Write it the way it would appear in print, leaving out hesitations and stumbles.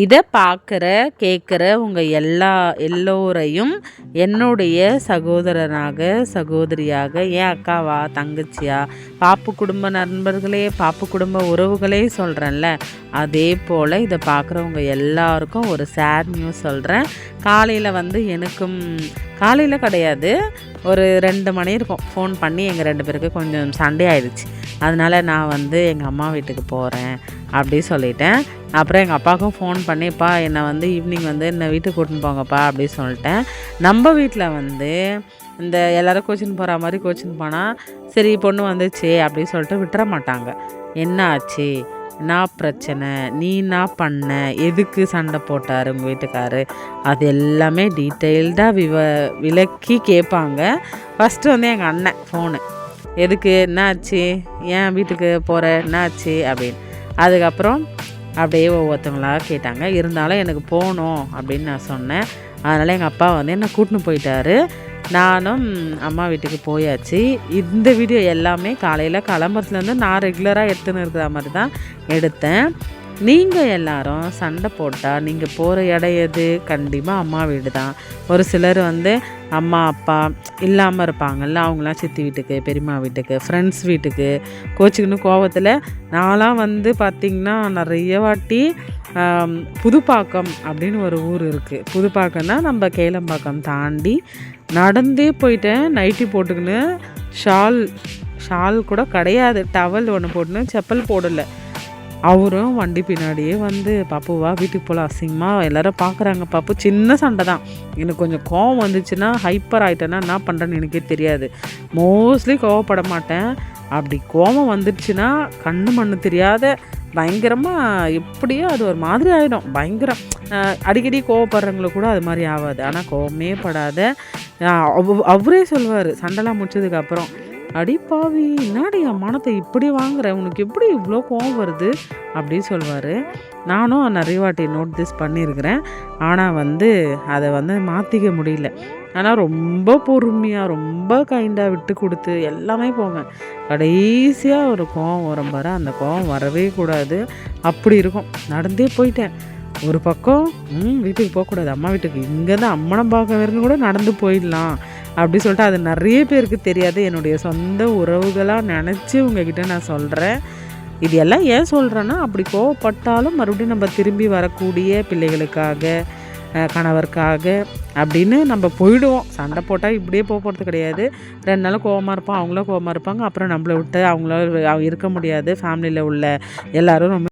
இதை பார்க்குற கேட்குற உங்கள் எல்லோரையும் என்னுடைய சகோதரனாக சகோதரியாக என் அக்காவா தங்கச்சியா பாப்பு குடும்ப நண்பர்களே பாப்பு குடும்ப உறவுகளே சொல்கிறேன்ல, அதே போல் இதை பார்க்குறவங்க எல்லாருக்கும் ஒரு சேட் நியூஸ் சொல்கிறேன். காலையில் எனக்கும் காலையில் கிடையாது, ஒரு 2 மணி இருக்கும், ஃபோன் பண்ணி எங்கள் 2 பேருக்கு கொஞ்சம் சண்டை ஆயிடுச்சு. அதனால் நான் எங்கள் அம்மா வீட்டுக்கு போகிறேன் அப்படி சொல்லிட்டேன். அப்புறம் எங்கள் அப்பாவுக்கும் ஃபோன் பண்ணிப்பா என்னை ஈவினிங் என்னை வீட்டுக்கு கூட்டின்னு போங்கப்பா அப்படி சொல்லிட்டேன். நம்ம வீட்டில் இந்த எல்லோரும் கோச்சின்னு போகிற மாதிரி கோச்சின்னு போனால் சரி பொண்ணு வந்துச்சு அப்படின்னு சொல்லிட்டு விட்டுற மாட்டாங்க. என்ன ஆச்சு, என்ன பிரச்சனை, நீ என்ன பண்ண, எதுக்கு சண்டை போட்டார் உங்கள் வீட்டுக்காரு, அது எல்லாமே டீட்டெயில்டாக விளக்கி கேட்பாங்க. ஃபஸ்ட்டு எங்கள் அண்ணன் ஃபோனு, எதுக்கு, என்ன ஆச்சு, ஏன் வீட்டுக்கு போகிற, என்ன ஆச்சு அப்படின்னு. அதுக்கப்புறம் அப்படியே ஒவ்வொருத்தவங்களாக கேட்டாங்க. இருந்தாலும் எனக்கு போகணும் அப்படின்னு நான் சொன்னேன். அதனால் எங்கள் அப்பா என்னை கூட்டின்னு போயிட்டாரு. நானும் அம்மா வீட்டுக்கு போயாச்சு. இந்த வீடியோ எல்லாமே காலையில் கிளம்புறதுலேருந்து நான் ரெகுலராக எடுத்துன்னு இருக்கிற மாதிரி தான் எடுத்தேன். நீங்கள் எல்லாரும் சண்டை போட்டால் நீங்கள் போகிற இடம் எது? கண்டிப்பாக அம்மா வீடு தான். ஒரு சிலர் அம்மா அப்பா இல்லாமல் இருப்பாங்கள்ல, அவங்களாம் சித்தி வீட்டுக்கு, பெரியம்மா வீட்டுக்கு, ஃப்ரெண்ட்ஸ் வீட்டுக்கு கோச்சிக்கணும் கோவத்தில். நான்லாம் பார்த்திங்கன்னா நிறைய வாட்டி புதுப்பாக்கம் அப்படின்னு ஒரு ஊர் இருக்குது. புதுப்பாக்கம்னா நம்ம கேளம்பாக்கம் தாண்டி நடந்தே போயிட்டேன். நைட்டி போட்டுக்கின்னு ஷால் கூட கிடையாது, டவல் ஒன்று போட்டுன்னு செப்பல் போடலை. அவரும் வண்டி பின்னாடியே பாப்புவா வீட்டுக்கு போகலாம், அசிங்கமாக எல்லோரும் பார்க்குறாங்க. பாப்பு சின்ன சண்டை தான், எனக்கு கொஞ்சம் கோவம் வந்துச்சுன்னா ஹைப்பர் ஆகிட்டேன்னா என்ன பண்ணுறேன்னு எனக்கே தெரியாது. மோஸ்ட்லி கோவப்பட மாட்டேன். அப்படி கோவம் வந்துடுச்சுன்னா கண்ணு மண்ணு தெரியாத பயங்கரமாக எப்படியோ அது ஒரு மாதிரி ஆகிடும். பயங்கரம். அடிக்கடி கோவப்படுறவங்களுக்கு கூட அது மாதிரி ஆகாது. ஆனால் கோவமே படாத அவரே சொல்லுவார் சண்டைலாம் முடிச்சதுக்கப்புறம், அடிப்பாவி என்னாடி என் மனத்தை இப்படி வாங்குற, உனக்கு எப்படி இவ்வளோ கோவம் வருது அப்படின்னு சொல்லுவார். நானும் நிறைய வாட்டி நோட்டீஸ் பண்ணியிருக்கிறேன். ஆனால் அதை மாற்றிக்க முடியல. ஆனால் ரொம்ப பொறுமையாக ரொம்ப கைண்டாக விட்டு கொடுத்து எல்லாமே போங்க. கடைசியாக ஒரு கோவம் வரும் பாரு, அந்த கோவம் வரவே கூடாது. அப்படி இருக்கும். நடந்தே போயிட்டேன். ஒரு பக்கம் வீட்டுக்கு போகக்கூடாது, அம்மா வீட்டுக்கு, இங்கேருந்து அம்மனை பார்க்க வரைக்கும் கூட நடந்து போயிடலாம் அப்படி சொல்லிட்டு அது நிறைய பேருக்கு தெரியாது. என்னுடைய சொந்த உறவுகளாக நினச்சி உங்ககிட்ட நான் சொல்கிறேன். இது எல்லாம் ஏன் சொல்கிறேன்னா, அப்படி கோவப்பட்டாலும் மறுபடியும் நம்ம திரும்பி வரக்கூடிய பிள்ளைகளுக்காக, கணவருக்காக அப்படின்னு நம்ம போயிடுவோம். சண்டை போட்டால் இப்படியே போகிறது கிடையாது. 2 நாள் கோவமாக இருப்போம், அவங்களும் கோவமாக இருப்பாங்க. அப்புறம் நம்மளை விட்டு அவங்கள இருக்க முடியாது. ஃபேமிலியில் உள்ள எல்லோரும் ரொம்ப